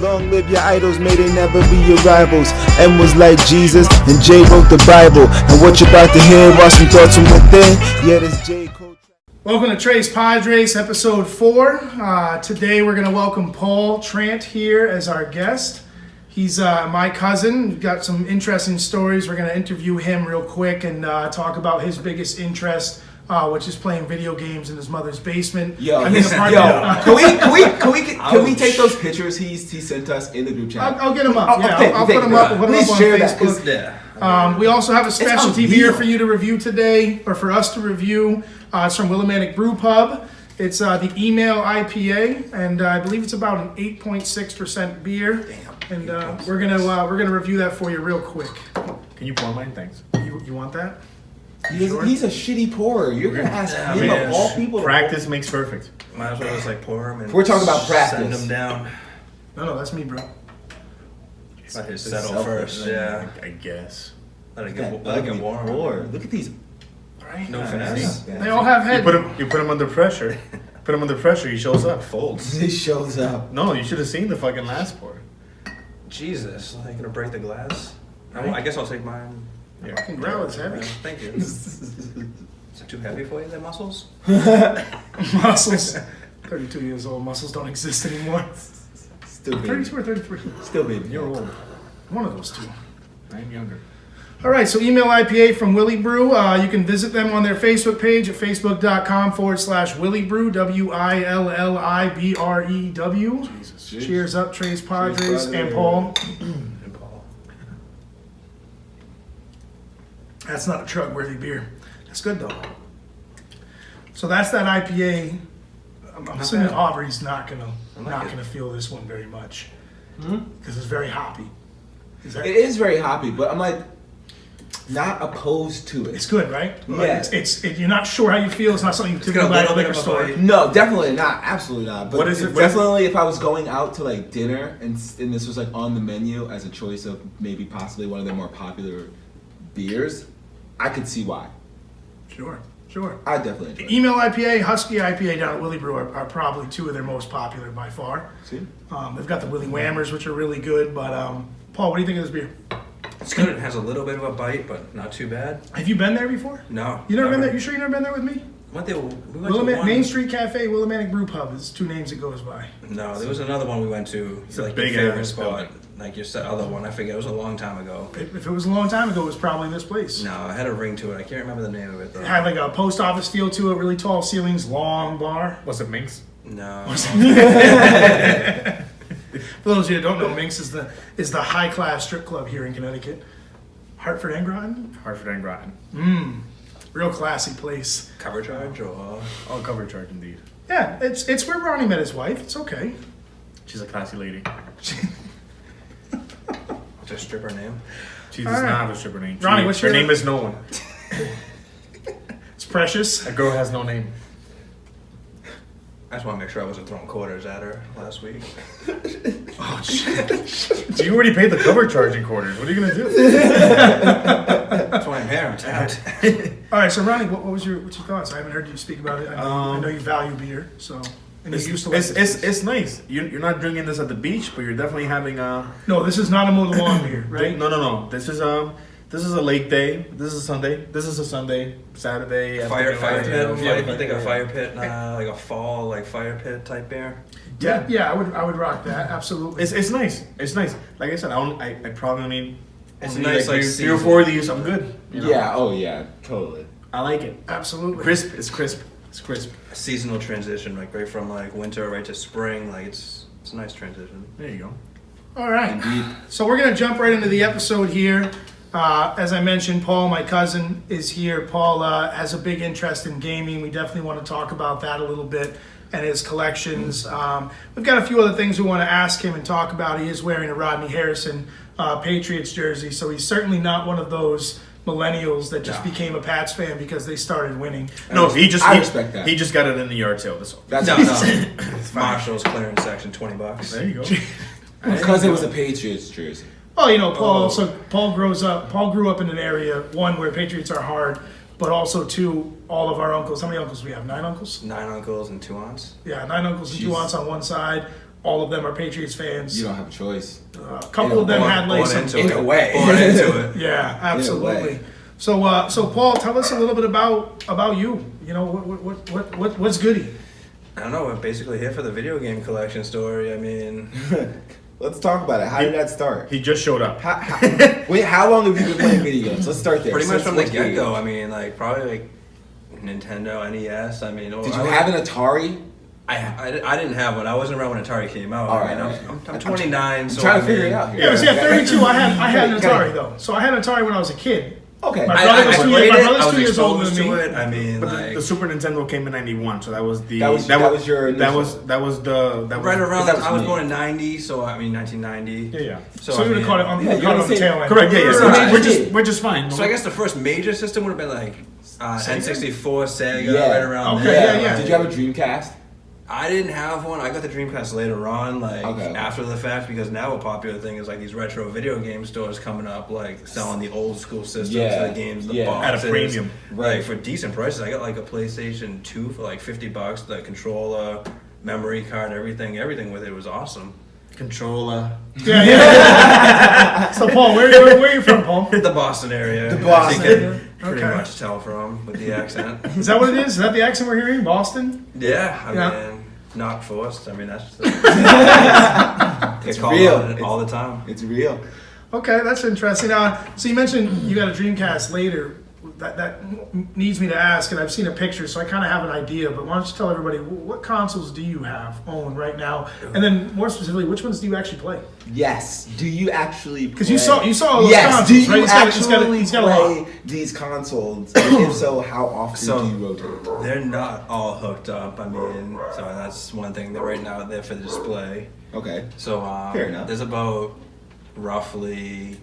Long live your idols, may they never be your rivals. M was like Jesus, and J wrote the Bible. And what you're about to hear are some thoughts from within. Yeah, this J Cole. Welcome to Tres Padres, episode 4. Today we're going to welcome Paul Trant here as our guest. He's my cousin. We've got some interesting stories. We're going to interview him real quick and talk about his biggest interest, which is playing video games in his mother's basement. Can we take those pictures he sent us in the group chat? I'll get them up. I'll put them up. We'll put them up on Facebook. We also have a specialty beer for you to review today, or for us to review. It's from Willimantic Brew Pub. It's the Email IPA, and I believe it's about an 8.6% beer. Damn. And we're gonna review that for you real quick. Can you pour mine? Thanks. You want that? He's a shitty pourer. You're gonna ask him of all people. Practice makes perfect. Might as well just like pour them and we're talking about practice. Send them down. No, that's me, bro. Let it settle first. Yeah, I guess. Let it get warm. Look at these. Right? No finesse. They all have head. You put him under pressure. Put him under pressure. He shows up. Folds. He shows up. No, you should have seen the fucking last pour. Jesus, are you gonna break the glass? Right. I guess I'll take mine. Yeah. Fucking growl is heavy. Thank you. Is it too heavy for you, the muscles? Muscles. 32 years old. Muscles don't exist anymore. Still baby. 32 or 33? Still baby. You're old. One of those two. I'm younger. All right, so Email IPA from Willie Brew. You can visit them on their Facebook page at facebook.com/Willie Brew, WILLIBREW. Jesus. Cheers up, Tres Padres and Paul. And Paul. That's not a truck-worthy beer. That's good, though. So that's that IPA. I'm assuming bad. Aubrey's not gonna like it. feel this one very much because it's very hoppy. It is very hoppy, but I'm like not opposed to it. It's good, right? Yeah. It's you're not sure how you feel. It's not something you typically buy at a liquor store. No, definitely not. Absolutely not. But What is it? Definitely, if I was going out to like dinner and this was like on the menu as a choice of maybe possibly one of their more popular beers, I could see why. Sure. I definitely enjoy it. Email IPA, Husky IPA down at Willie Brew are probably two of their most popular by far. See? They've got the Willie Whammers, which are really good. But Paul, what do you think of this beer? It's good. It has a little bit of a bite, but not too bad. Have you been there before? No. You never been there? You sure you never been there with me? We went to one. Main Street Cafe, Willimantic Brew Pub is two names it goes by. No, there was another one we went to. It's a like big your favorite ass spot. building. Like your other one, I forget. It was a long time ago. If it was a long time ago, it was probably this place. No, it had a ring to it. I can't remember the name of it though. It had like a post office feel to it, really tall ceilings, long bar. Was it Minx? No. For those of you that don't know, Minx is the high class strip club here in Connecticut. Hartford and Groton. Hartford and Groton. Real classy place. Cover charge or? All cover charge indeed. Yeah, it's where Ronnie met his wife. It's okay. She's a classy lady. What's her stripper name? She does All right. not have a stripper name. Ronnie, what's her your- name is no one. It's precious. A girl has no name. I just want to make sure I wasn't throwing quarters at her last week. Oh shit. So you already paid the cover charge in quarters. What are you gonna do? That's why I'm here. I'm tapped. All right, so Ronnie, what's your thoughts? I haven't heard you speak about it. I know you value beer, so and you used to. Like It's nice. You're not drinking this at the beach, but you're definitely having a. No, this is not a mow the lawn beer, right? No. This is a lake day. This is a Sunday. This is a Sunday, Saturday. Fire pit. Yeah, You think a fire pit, like a fall, like fire pit type beer? Yeah, I would rock that absolutely. It's nice. It's nice. Like I said, I probably need. It's only nice, like, 3 or 4 of these. I'm good. You know? Yeah. Oh yeah. Totally. I like it. Absolutely. Crisp. It's crisp. It's crisp. A seasonal transition, like right from like winter right to spring. Like it's a nice transition. There you go. All right. Indeed. So we're gonna jump right into the episode here. As I mentioned, Paul, my cousin, is here. Paul has a big interest in gaming. We definitely want to talk about that a little bit and his collections. We've got a few other things we want to ask him and talk about. He is wearing a Rodney Harrison Patriots jersey, so he's certainly not one of those millennials that just became a Pats fan because they started winning. No, I respect that. He just got it in the yard sale. That's all. That's No. It's Marshall's clearance section, $20. There you go. because it was a Patriots jersey. Oh, you know, Paul grew up in an area, one, where Patriots are hard, but also two, all of our uncles. How many uncles do we have? 9 uncles? 9 uncles and 2 aunts. Yeah, 9 uncles and 2 Jeez. aunts on one side. all of them are Patriots fans. You don't have a choice. A couple of them had like some. In a way. Born into it. Yeah, absolutely. way. So Paul, tell us a little bit about you. You know, what's goody? I don't know. We're basically here for the video game collection story. I mean, Let's talk about it. How did that start? He just showed up. Wait, how long have you been playing video games? Let's start there. pretty much Since from the what get year? go. I mean, like probably like Nintendo, NES. I mean, Did you have an Atari? I didn't have one. I wasn't around when Atari came out. All I mean, right, I'm 29, so trying to I figure mean, it out here. Yeah, but see, at 32, I had an Atari though. So I had an Atari when I was a kid. Okay. My I brother was played my it. brother's I was 2 years older exposed than to me. it. I mean, But like the Super Nintendo came in '91, so that was the That was your that initial. was right around. that was I was me. born in '90, so I mean 1990. Yeah. So I you would mean, have caught it on, yeah, caught it on the you're tail end. Correct. Yeah. So Yeah. right. We're just fine. So I guess the first major system would have been like N64, Sega, Yeah. right around Okay, there. yeah. Did you have a Dreamcast? I didn't have one. I got the Dreamcast later on, like Okay. after the fact, because now a popular thing is like these retro video game stores coming up, like selling the old school systems, Yeah, the games, the yeah. boxes At a premium. Right. like for decent prices. I got like a PlayStation 2 for like $50, the controller, memory card, everything with it was awesome. controller. Yeah. So Paul, where are you from, Paul? The Boston area, The Boston. as you can pretty Okay. much tell from with the accent. Is that what it is? Is that the accent we're hearing? Boston? Yeah, I Yeah. mean, not forced. I mean, that's It's called real. on it all the time. It's real. Okay, that's interesting. So you mentioned you got a Dreamcast later. That needs me to ask, and I've seen a picture, so I kind of have an idea. But why don't you tell everybody what consoles do you own right now, and then more specifically, which ones do you actually play? Yes. Do you actually? Because you saw all those Yes. consoles, Do you right? actually he's got a lot. play these consoles? And if so, how often So- do you rotate? They're not all hooked up. I mean, so that's one thing that right now they're for the display. Okay. So Fair enough. there's about roughly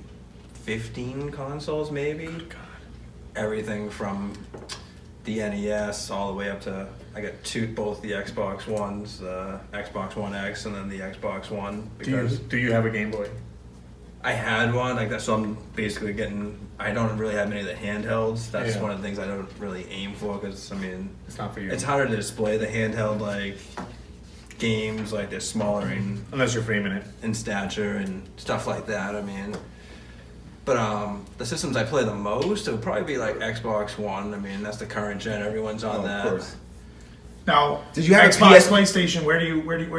15 consoles, maybe. Everything from the NES all the way up to I got both the Xbox Ones, the Xbox One X, and then the Xbox One. Do you have a Game Boy? I had one like that, so I'm basically I don't really have many of the handhelds. That's Yeah. one of the things I don't really aim for because I mean It's not for you. it's harder to display the handheld like games, like they're smaller Unless you're framing it. in stature and stuff like that. I mean, but the systems I play the most it would probably be like Xbox One. I mean, that's the current gen. Everyone's on Oh, that. of course. Now, Did you have a Xbox, PS PlayStation? Where do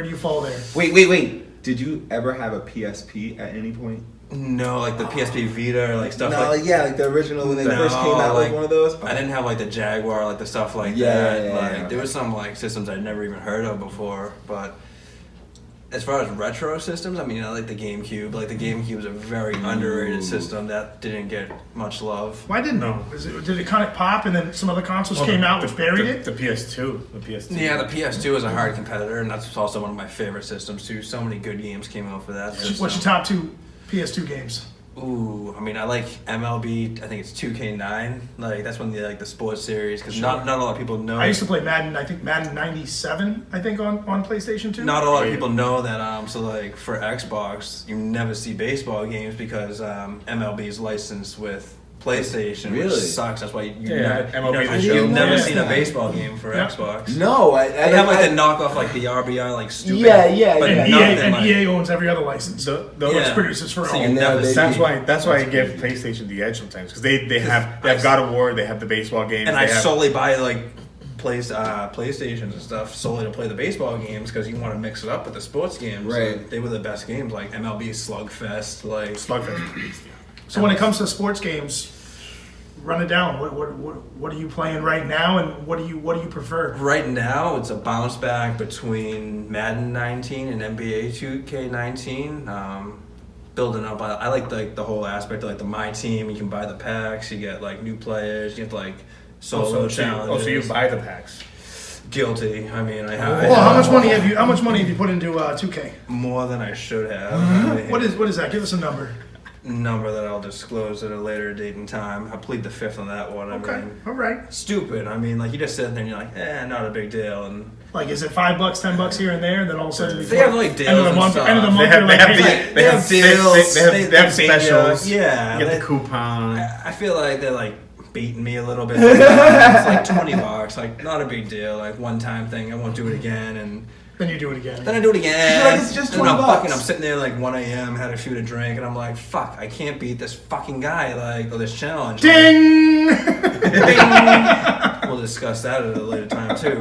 you fall there? Wait. Did you ever have a PSP at any point? No, like the PSP Vita or like stuff like. yeah, like the original when they first came out like, with one of those. I didn't have like the Jaguar, like the stuff like Yeah, that. yeah, like yeah. there was some like systems I'd never even heard of before. But as far as retro systems, I mean, I like the GameCube. Like the GameCube is a very underrated system that didn't get much love. Why didn't No. Did it kind of pop and then some other consoles came out which buried it? The PS2. The PS2. Yeah, the PS2 is a hard competitor, and that's also one of my favorite systems too. So many good games came out for that system. What's your top two PS2 games? Ooh, I mean, I like MLB. I think it's 2K9. Like that's one of the sports series because not a lot of people know. I used to play Madden. I think Madden '97. I think on PlayStation 2. Not a lot of people know that. So like for Xbox, you never see baseball games because MLB is licensed with PlayStation, Really? which sucks. That's why you Yeah, MLB The Show. you've never Yeah. seen a baseball game for Yeah. Xbox. No, I They have like the knockoff, like the RBI, like stupid. Yeah, but And, nothing EA, and like, EA owns every other license. The, Which Yeah. produces for So all. you never see. that's why I give PlayStation the edge sometimes because they have God of War, they have the baseball games, And they I have, solely buy like PlayStations and stuff solely to play the baseball games because you want to mix it up with the sports games. Right. And they were the best games, like MLB Slugfest, like Slugfest. So when it comes to sports games, run it down. What are you playing right now, and what do you prefer? right now it's a bounce back between Madden 19 and NBA 2K19. Building up, I like the whole aspect of like the My Team. You can buy the packs, you get like new players, you get like solo challenges. So you buy the packs. Guilty. I mean, I have Well, how much money have you put into 2K? more than I should have. I mean, What is that? Give us a number. number that I'll disclose at a later date and time. I plead the fifth on that one. I Okay, mean, all right. stupid. I mean, like you just sit there and you're like, not a big deal. And Like, is it $5, $10 here and there, and then all of a sudden they have like deals end of the and month, stuff. end of the month, They have- you're they like, have hey, the- They have deals. They have beat specials. you. Yeah, You get they- the coupon. I feel like they're like beating me a little bit. It's like $20, like not a big deal, like one time thing. I won't do it again. And Then you do it again. Then I do it again. You're like, it's just and then $20. I'm sitting there like 1 a.m. had to shoot a drink, and I'm like, fuck, I can't beat this fucking guy or this challenge. Ding! Ding! We'll discuss that at a later time too.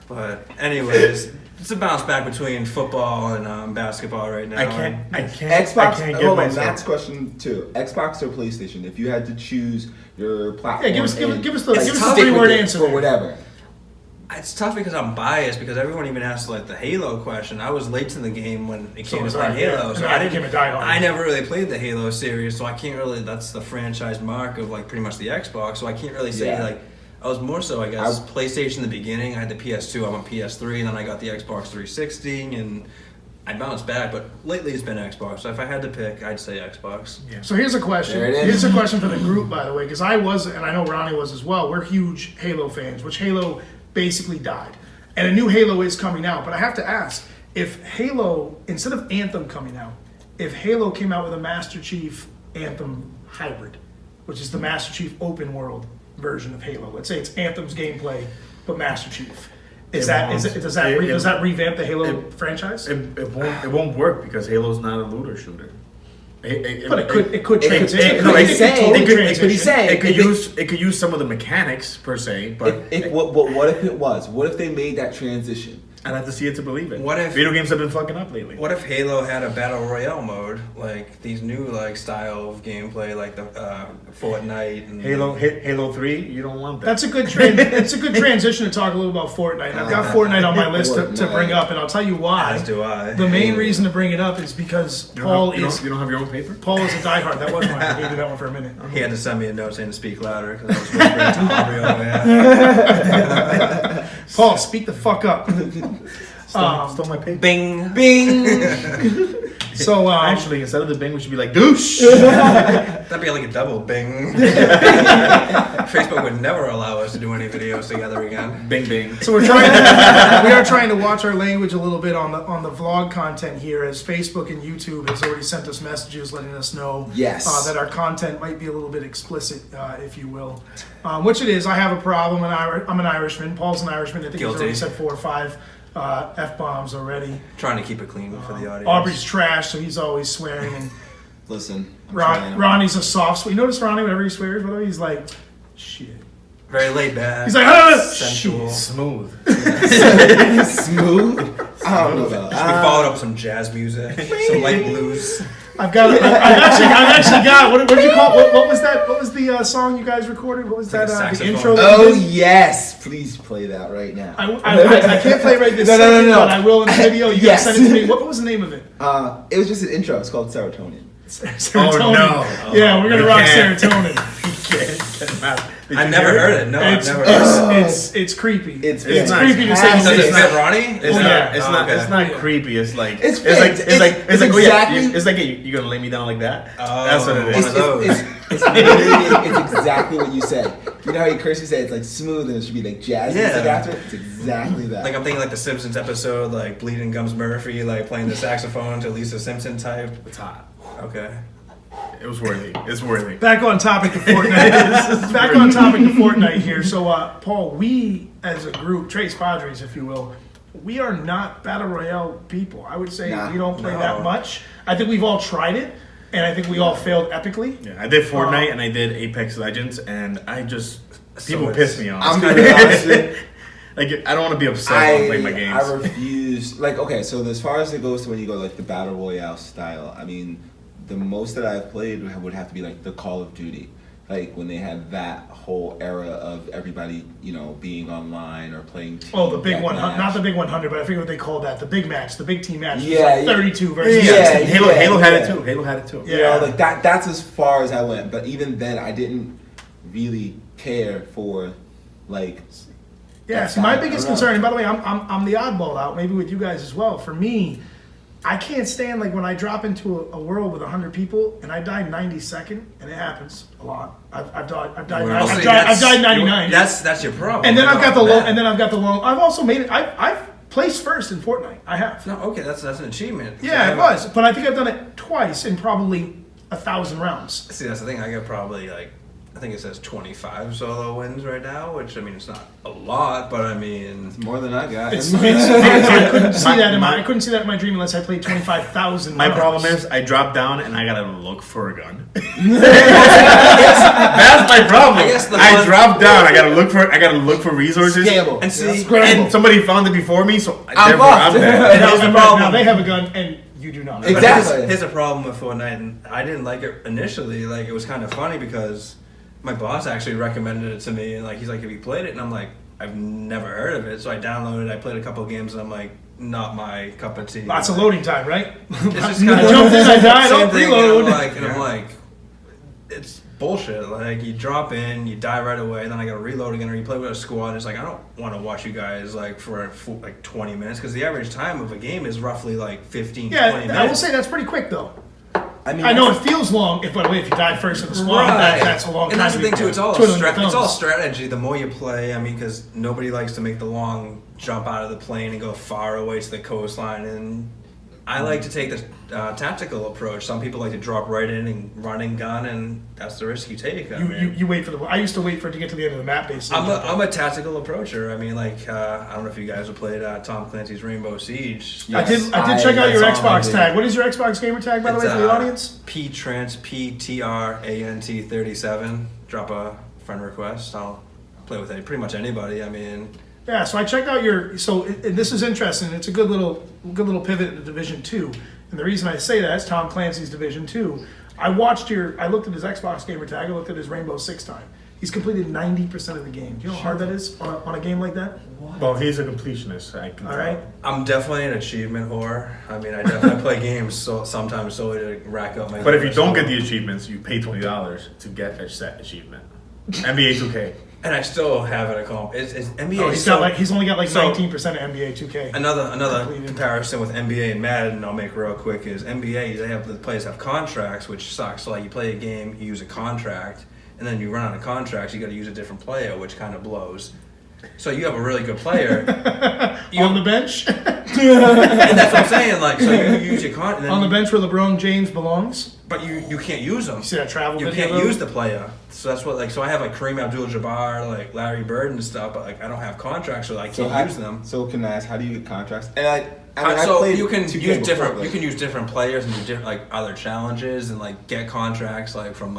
But anyways, it's a bounce back between football and basketball right now. I can't Xbox. I can't get Hold on, myself. Matt's question too. Xbox or PlayStation? If you had to choose your platform, Yeah, give us and, the like, three-word stick with it answer. or whatever. It's tough because I'm biased because everyone even asked like the Halo question. I was late to the game when it came to was playing I, yeah. Halo, so And I became a diehard. I never really played the Halo series, so I can't really. That's the franchise mark of like pretty much the Xbox, so I can't really say Yeah. like. I was more so, I guess, PlayStation in the beginning. I had the PS2, I'm on PS3, and then I got the Xbox 360, and I bounced back. But lately, it's been Xbox. So if I had to pick, I'd say Xbox. Yeah. So here's a question. There it is. Here's a question for the group, by the way, because I was, and I know Ronnie was as well. We're huge Halo fans, which Halo basically died, and a new Halo is coming out. But I have to ask, if Halo, instead of Anthem coming out, if Halo came out with a Master Chief Anthem hybrid, which is the Master Chief open world version of Halo. Let's say it's Anthem's gameplay, but Master Chief. Does that revamp the Halo franchise? It won't work because Halo's not a looter shooter. But it could transition. It could use some of the mechanics per se, but What if it was? What if they made that transition? I'd have to see it to believe it. What if- video games have been fucking up lately? What if Halo had a battle royale mode, like these new like style of gameplay, like the Fortnite and Halo 3, you don't want that. That's a good transition to talk a little about Fortnite. I've got Fortnite on my list to bring up, and I'll tell you why. As do I. The main reason to bring it up is because You Paul don't is have your own paper? Paul is a diehard. That was mine. I gave you that one for a minute. He had to send me a note saying to speak louder because I was whispering to Aubrey over there. Paul, speak the fuck up. Stole my paper. Bing. Bing. So Actually, instead of the bing, we should be like douche. That'd be like a double bing. Facebook would never allow us to do any videos together again. Bing bing. So we are trying to watch our language a little bit on the vlog content here, as Facebook and YouTube has already sent us messages letting us know Yes. that our content might be a little bit explicit, if you will. Which it is. I have a problem, and I'm an Irishman. Paul's an Irishman. I think he's already Guilty. said 4 or 5 F-bombs already. Trying to keep it clean for the audience. Aubrey's trash, so he's always swearing. And Listen, I'm trying. Ronnie's a soft. You notice Ronnie, whenever he swears, whatever, he's like, shit. Very laid back. He's like, sensual. Smooth. Smooth. I don't know about. We followed up with some jazz music, some light blues. I've actually got. What did you call? What was that? What was the song you guys recorded? What was like that? a The saxophone. intro. That Oh you did? yes, please play that right now. I can't play right this No. second, but I will in the video. You Yes. gotta send it to me. What was the name of it? It was just an intro. It's called Serotonin. Serotonin. Oh, no. Yeah, we're gonna rock can't. serotonin. I've never heard it. No, I've It's, never heard it. it's creepy. It's It's not. creepy to say. Does Does it It's- fit Ronnie? It's Oh, not. yeah. It's Oh, not. okay. It's not creepy. It's like. It's It's like. it's like. exactly- Oh, yeah, it's like you're gonna lay me down like that. Oh. That's what it One is. of those. It's literally, it's exactly what you said. You know how you curse, you say it's like smooth and it should be like jazz music Yeah. after it? It's exactly that. Like I'm thinking like the Simpsons episode, like Bleeding Gums Murphy, like playing the saxophone to Lisa Simpson type. It's hot. Okay. It was worthy. It's worthy. Back on topic of Fortnite. Back on topic of Fortnite here. So, Paul, we as a group, Tres Padres, if you will, we are not battle royale people. I would say Nah. we don't play No. that much. I think we've all tried it, and I think we all failed epically. Yeah, I did Fortnite and I did Apex Legends, and I just people it's- piss me off. I'm gonna be honest with you. Like I don't want to be upset when playing my games. I refuse. Like, okay, so as far as it goes to when you go like the battle royale style, I mean, the most that I've played would have to be like the Call of Duty, like when they had that whole era of everybody, you know, being online or playing. Oh, the big deathmatch. 100, not the big 100, but I forget what they called that. The big match, the big team match. Yeah, It was like 32 versus. Yeah, Halo had it yeah. too. Halo had it too. You know, like that. That's as far as I went. But even then, I didn't really care for like. Yeah, that see, my style. biggest I don't know. concern, and by the way, I'm the oddball out, maybe with you guys as well. For me, I can't stand like when I drop into a world with 100 people and I die 92nd, and it happens a lot. I've died 99. That's your problem. And then I've got the low. low. And then I've got the low. I've also made it. I've placed first in Fortnite. I have. No, okay, that's an achievement. Yeah, it was. But I think I've done it twice in probably 1,000 rounds. See, that's the thing. I got probably like I think it says 25 solo wins right now, which I mean it's not a lot, but I mean More than I got. I couldn't see that in my dream unless I played 25,000. My problem is I drop down and I gotta look for a gun. That's my problem. I drop down. I gotta look for resources. Scamble. and see And somebody found it before me, so I'm therefore I'm fucked. dead. and that was the problem. Now they have a gun and you do not. Exactly. Here's a problem with Fortnite, and I didn't like it initially. Like it was kind of funny because my boss actually recommended it to me, and like he's like, "Have you played it?" And I'm like, "I've never heard of it." So I downloaded it. I played a couple of games, and I'm like, "Not my cup of tea." Lots of loading time, right? It's just I kind of jumped in, I died, same I'll thing, reload. and I'm like, it's bullshit. Like you drop in, you die right away, then I gotta reload again, or you play with a squad. It's like I don't want to watch you guys like for like 20 minutes because the average time of a game is roughly like 15, 20 minutes. I will say that's pretty quick though. I mean, I know it feels long. By the way, if you die first in the squad, Right. that's a long time. And that's the to be thing too. It's all twiddling your it's all thumbs. strategy. The more you play, I mean, because nobody likes to make the long jump out of the plane and go far away to the coastline. And I like to take the tactical approach. Some people like to drop right in and run and gun, and that's the risk you take. I mean, You wait for the. I used to wait for it to get to the end of the map, basically. I'm a tactical approacher. I mean, like I don't know if you guys have played Tom Clancy's Rainbow Siege. I did Yes, check out your that's all I Xbox did. tag. What is your Xbox gamer tag, by the way, for the audience? PTRANT37. Drop a friend request. I'll play with pretty much anybody. I mean, Yeah, so I checked out your. And this is interesting. It's a good little pivot into Division 2. And the reason I say that is Tom Clancy's Division 2. I looked at his Xbox gamer tag. I looked at his Rainbow Six time. He's completed 90% of the game. Do you know how hard that is on a game like that? Well, he's a completionist. I can All tell. right. I'm definitely an achievement whore. I mean, I definitely play games sometimes solely to rack up my. But if you don't get the achievements, you pay $20 to get a set achievement. NBA 2K. and I still haven't accomplished. It's NBA. Oh, he's only got like so- 19% of NBA 2K. Another Completed. comparison with NBA and Madden I'll make real quick is NBA, the players have contracts, which sucks. So like you play a game, you use a contract, and then you run out of contracts, you got to use a different player, which kind of blows. So you have a really good player On the bench? and that's what I'm saying. Like, so you use your contract, On the bench where LeBron James belongs? but you can't use them. You see that travel You video? can't though? use the player. So that's what, like, so I have like Kareem Abdul-Jabbar, like Larry Bird and stuff, but like I don't have contracts, so I can't use them. So can I ask, how do you get contracts? And I mean, I So played you can 2K use before, different. like- You can use different players and do different, like other challenges and like get contracts like from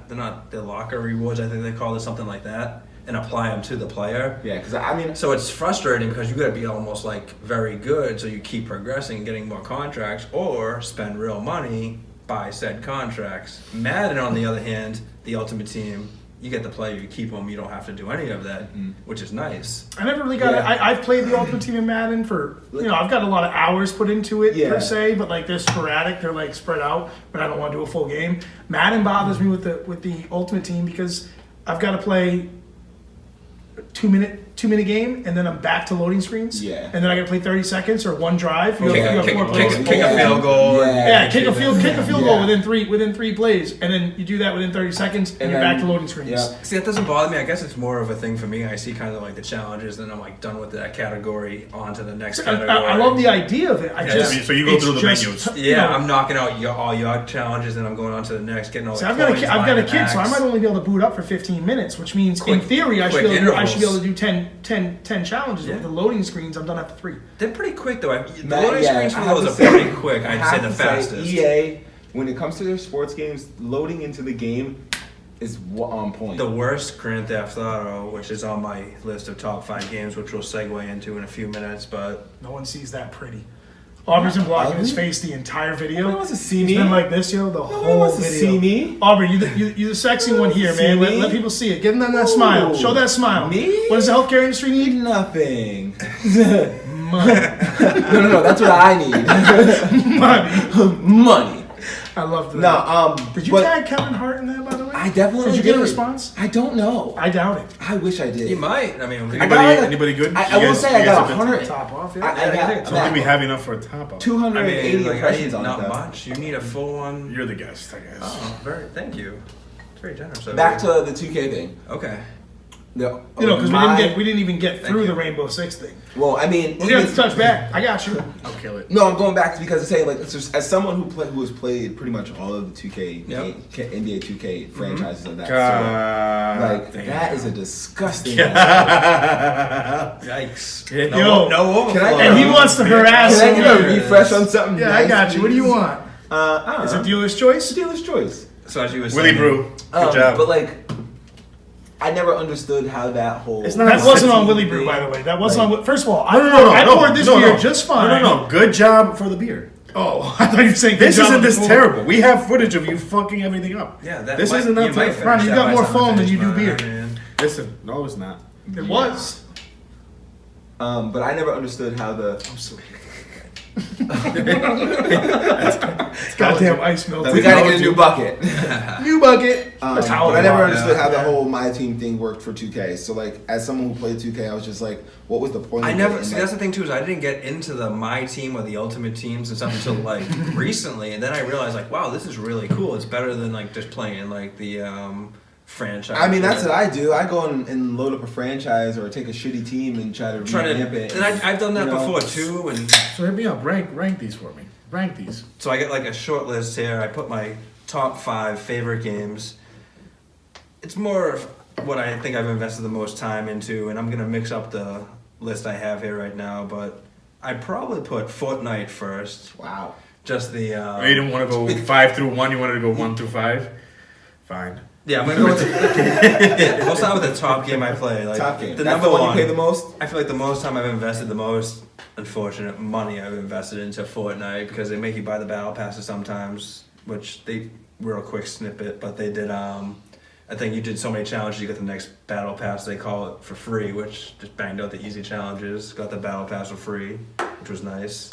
they're not the locker rewards. I think they call it something like that, and apply them to the player. Yeah, because I mean, So it's frustrating because you got to be almost like very good, so you keep progressing and getting more contracts, or spend real money, buy said contracts. Madden, on the other hand, the Ultimate Team, you get the player, you keep them, you don't have to do any of that, which is nice. I never really got it. Yeah. I've played the Ultimate Team in Madden for, I've got a lot of hours put into it Yeah. per se, but like they're sporadic, they're like spread out, but I don't want to do a full game. Madden bothers me with the Ultimate Team because I've got to play a 2-minute game and then I'm back to loading screens. Yeah. And then I got to play 30 seconds or one drive. You Kick, have kick, four kick, plays. kick a field goal. Yeah. Yeah, kick a field goal Yeah. within three plays, and then you do that within 30 seconds, and you're then- back to loading screens. Yeah. See, that doesn't bother me. I guess it's more of a thing for me. I see kind of like the challenges, then I'm like done with that category, on to the next category. I love the idea of it. So you go it's through the just, menus. Yeah, I'm knocking out all your challenges, and I'm going on to the next, getting all the See, I've got coins, I've got a buying kid, so I packs. might only be able to boot up for 15 minutes, which means in Quick- theory I should quick be able to intervals. do 10 challenges. Yeah. With the loading screens, I'm done after 3. They're pretty quick though. The Matt, loading yeah, screens for I have those to are say- pretty quick. I I'd have say the to fastest. EA, when it comes to their sports games, loading into the game is on point. The worst, Grand Theft Auto, which is on my list of top 5 games, which we'll segue into in a few minutes. But No one sees that pretty. Aubrey's been blocking his Ugly? face the entire video. Nobody wants to see He's me. been like this, the Nobody whole wants to video. see me. Aubrey, you the sexy one here, See man. me? Let people see it. Give them that smile. Ooh. Show that smile. Me? What does the healthcare industry need? Nothing. Money. No, that's what I need. Money. Money. I love that. No, Did you but tag Kevin Hart in that, by the way? I definitely Did you get a response? I don't know. I doubt it. I wish I did. you might. I mean, I got like a- Anybody good? I You will guys- say I you got guys have 100. Top off, yeah. I I got don't think we have enough for a top up. 280 I mean, impressions on not it. though. much. You need a full one. You're the guest, I guess. Oh, thank you. It's very generous. of Back you. to the 2K thing. Okay. No, You know, because my- we didn't even get through you. the Rainbow Six thing. Well, I mean, We're gonna have to touch back. I got you. I'll kill it. No, I'm going back to because I say like it's just, as someone who has played pretty much all of the 2K Yep. NBA 2K franchises of that. God So, like damn. that is a disgusting. Yikes. Yo, no overflow. And he wants to harass Can I get a you. refresh on something? Yeah, I got you. What do you want? I don't Is know. it dealer's choice? Dealer's choice. So as you were Willie saying, Brew. Good job. But like, I never understood how that whole. It's not That a wasn't on sexy Willie Brew, thing. by the way. That wasn't on. First of all, I No. poured this No, beer no. just fine. No. Good job for the beer. Oh, I thought you were saying This good job isn't on the this food. terrible. We have footage of you fucking everything up. Yeah, that this might, isn't that you might terrible. finish Ronnie, you that got by more the time foam than I you do finish beer. mine, man. Listen, no, it's not. It was. But I never understood how the. I'm so Goddamn ice milk. We gotta get a new bucket. New bucket. But That's how I never it understood how the Yeah. whole my team thing worked for 2K. So like, as someone who played 2K, I was just like, what was the point? I of never it? And, see. like, That's the thing too, is I didn't get into the my team or the ultimate teams and stuff until like recently, and then I realized like, wow, this is really cool. It's better than like just playing like the franchise. I mean, that's what I do. I go and load up a franchise or take a shitty team and try to revamp it. And I've done that you know. before too, and So hit me up. Rank these for me. Rank these. so I get like a short list here. I put my top 5 favorite games. It's more of what I think I've invested the most time into, and I'm gonna mix up the list I have here right now. But I probably put Fortnite first. Wow. Just the You didn't want to go 5 through 1. You wanted to go 1 through 5. Fine. yeah, I'm gonna go with the, we'll start with the top game I play. Like Top game. The That's number the one one. you pay the most. I feel like the most time I've invested, the most unfortunate money I've invested into Fortnite, because they make you buy the battle passes sometimes, which they real quick snippet, but they did. I think you did so many challenges, you get the next battle pass. They call it for free, which just banged out the easy challenges. Got the battle pass for free, which was nice.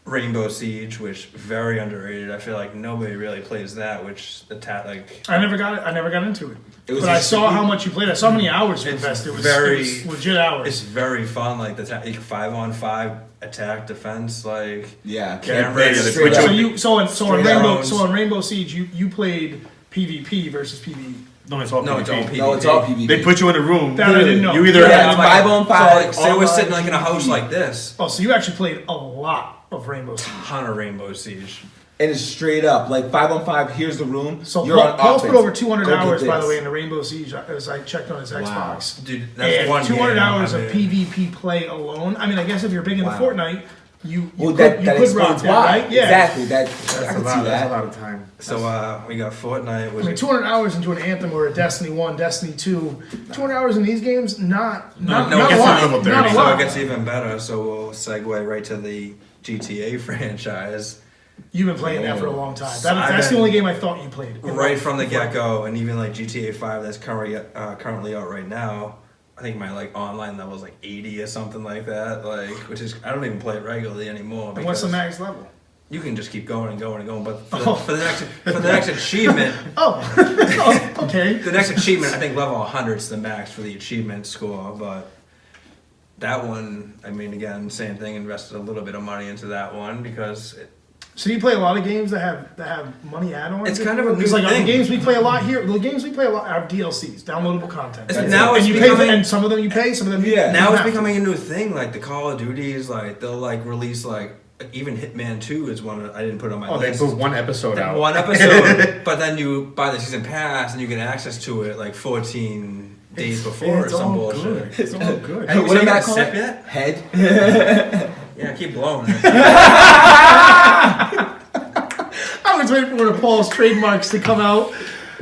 Rainbow Siege, which very underrated. I feel like nobody really plays that, which I never got it. I never got into it. was But I just- saw how much you played. I saw how many hours you It's invested. It very- was legit hours. it's very fun. Like the 5-on-5 attack defense, like Yeah. Cameras, they straight put up. So you so in Straight Rainbow drones. so in Rainbow Siege you played PvP versus PvE. No, it's all No, it's all PvP. No, it's all PvP. They put you in a room. That I didn't know. You either Yeah, have it's 5-on-5. So like, say we're online sitting like in a house PvP. like this, Oh, so you actually played a lot of Rainbow Siege. ton of Rainbow Siege. And it's straight up like 5-on-5. Here's the room. So You're on Paul's put offense. over 200 Go get hours, by this. the way, in the Rainbow Siege as I checked on his Xbox. Dude, that's And one 200 game, hours I of mean. PvP play alone. I mean, I guess if you're big into Wow. Fortnite, you Well, could, that you could rock explains that, why. right? Yeah. Exactly. That I That's a can see lot. That's a that. lot of time. So we got Fortnite, I which mean, 200 hours into an Anthem or a Destiny 1, Destiny 2, 200 hours in these games, not it a gets to lot. level 30. Not a so it lot. gets even better. So we'll segue right to the GTA franchise. You've been playing that for a long time. So I've That's the been- only game I thought you played. Right from the get-go, and even like GTA 5 that's currently out right now. I think my like online level is like 80 or something like that. Like, which is I don't even play it regularly anymore. And what's the because max level? You can just keep going and going and going. But for the next achievement, Oh, okay. the next achievement, I think level 100 is the max for the achievement score. But that one, I mean, again, same thing. Invested a little bit of money into that one because So you play a lot of games that have money add-ons? It's kind of a Because new like thing. the games we play a lot here, the games we play a lot are DLCs, downloadable content. It's- And now it's you pay for, becoming- and some of them you pay, some of them you Yeah. you now don't it's have to. becoming a new thing. Like the Call of Duties, like they'll like release like even Hitman 2 is one I didn't put on my Oh, they list. put one episode out. One episode, but then you buy the season pass and you get access to it like 14 days before or It's some all bullshit. good. It's all good. Hey, What so am you I got calling sip it? yet? Head. Yeah, keep blowing it. I was waiting for one of Paul's trademarks to come out.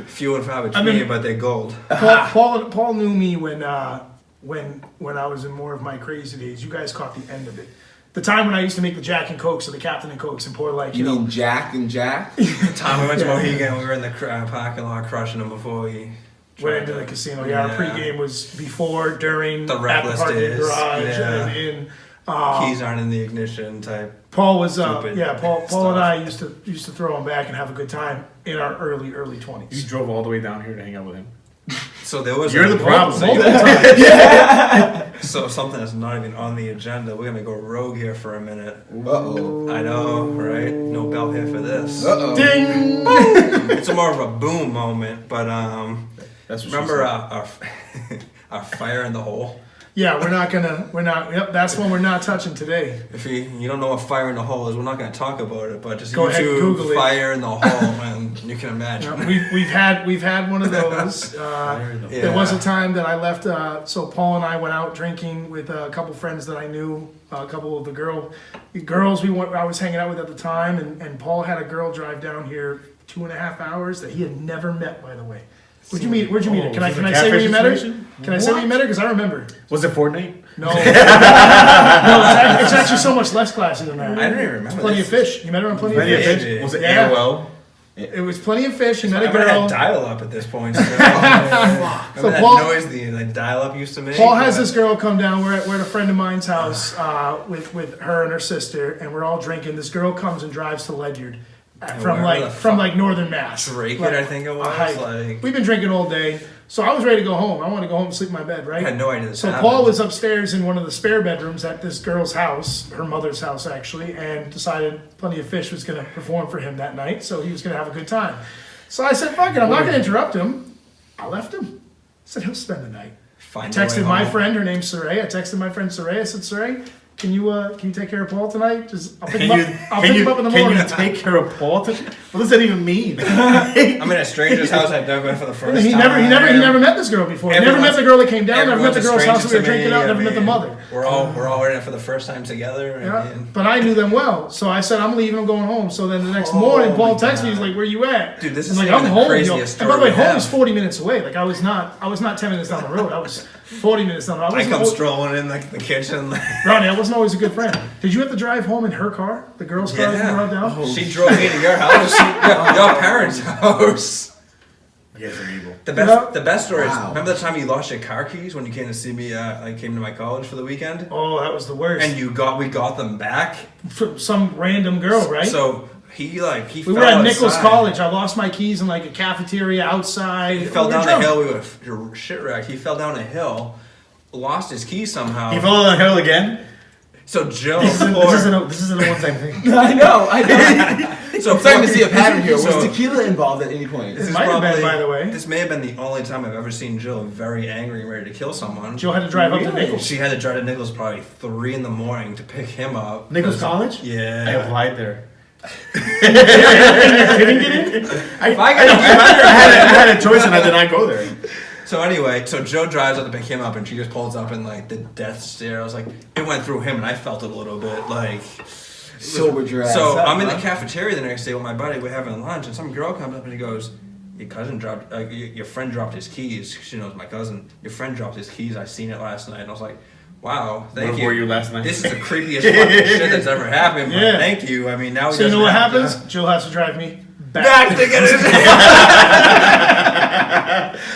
Few and far between, I mean- but they're gold. Paul knew me when I was in more of my crazy days. You guys caught the end of it. The time when I used to make the Jack and Cokes or the Captain and Cokes and pour like You you know mean Jack and Jack? Time we went to Yeah. Mohegan, we were in the parking lot crushing them before we went into the casino. Yeah, our pregame was before, during, The at the reckless parking days. garage, Yeah. and in. Keys aren't in the ignition type. Paul was Stupid Paul stuff. and I used to throw him back and have a good time in our early You 20s. drove all the way down here to hang out with him. So there was You're the problem. So, Multiple times. so something that's not even on the agenda. We're gonna go rogue here for a minute. Uh-oh. I know, right? No bell here for this. Uh-oh. Ding! It's a more of a boom moment, but That's what Remember she said. our fire in the hole? Yeah, yep, that's one we're not touching today. If you don't know what fire in the hole is, we're not going to talk about it. But just Go ahead, Google YouTube it. fire in the hole, and you can imagine. We've had one of those. There was a time that I left. So Paul and I went out drinking with a couple friends that I knew. A couple of the girls I was hanging out with at the time, and Paul had a girl drive down here 2.5 hours that he had never met. By the way, where'd you meet her? Can I say where you met her? Can I say where you met her? Because I remember. Was it Fortnite? No, no, it's actually so much less classy than that. I don't even remember. Plenty of Fish. You met her on Plenty of Fish. Fish? Was it Yeah. AOL? It was Plenty of Fish. You met a I might have girl. had dial-up at this point. So that Paul- noise the dial-up used to make. Paul has this girl come down. We're at a friend of mine's house with her and her sister, and we're all drinking. This girl comes and drives to Ledyard from northern Mass. Drake Like, it, I think it was. a hike. Like, We've been drinking all day, so I was ready to go home. I wanted to go home and sleep in my bed, right? I had no idea this So happened. Paul was upstairs in one of the spare bedrooms at this girl's house, her mother's house actually, and decided Plenty of Fish was going to perform for him that night, so he was going to have a good time. So I said, fuck it, I'm not going to interrupt him. I left him. I said, he'll spend the night. I texted my friend, her name's Saray. I texted my friend Saray. I said, Saray, can you take care of Paul tonight? I'll pick him up in the morning. Can you take care of Paul? What does that even mean? I'm in a stranger's house. I've never been for the first He time. never met this girl before. He never met the girl that came down. Never met the girl's house that we were drinking out. Never met the mother. We're all in it for the first time together. Yeah, but I knew them well, so I said I'm leaving. I'm going home. So then the next morning, Paul texted me. He's like, "Where you at?" Dude, this I'm is like, even I'm the home. craziest And by the way, story we home is have. 40 minutes away. Like I was not 10 minutes down the road. I was 40 minutes down the road. I come strolling in like the kitchen. Ronnie, I wasn't always a good friend. Did you have to drive home in her car, the girl's car that you brought down? She drove me to your house, your parents' house. You guys are evil. The best story is, Wow. remember the time you lost your car keys when you came to see me? I came to my college for the weekend, Oh, that was the worst. and we got them back. From some random girl, right? So he we fell were at Nichols outside. College. I lost my keys in like a cafeteria outside. He fell We were down drunk. a hill. We were shit wrecked. He fell down a hill, lost his keys somehow. He fell down the hill again? So Joe, This isn't a one-time thing. I know. so I'm starting to see a pattern here. Was So- tequila involved at any point? This is might have been, probably- by the way. This may have been the only time I've ever seen Jill very angry and ready to kill someone. Jill had to drive up to Really? Nichols. She had to drive to Nichols probably 3 in the morning to pick him up. Nichols College? Yeah. I applied there. If I got I had a choice and I did not go there. So anyway, so Joe drives up to pick him up, and she just pulls up in like the death stare. I was like, it went through him, and I felt it a little bit like. Sobered your ass So up, I'm in the huh? cafeteria the next day with my buddy. We're having lunch, and some girl comes up and he goes, "Your cousin dropped, your friend dropped his keys." She knows my cousin. Your friend dropped his keys. I seen it last night, and I was like, "Wow, thank Where you." were you last night? This is the creepiest fucking shit that's ever happened. But Yeah. thank you. I mean, now he So you know doesn't what have to- happens? Jill has to drive me back. Back to get his.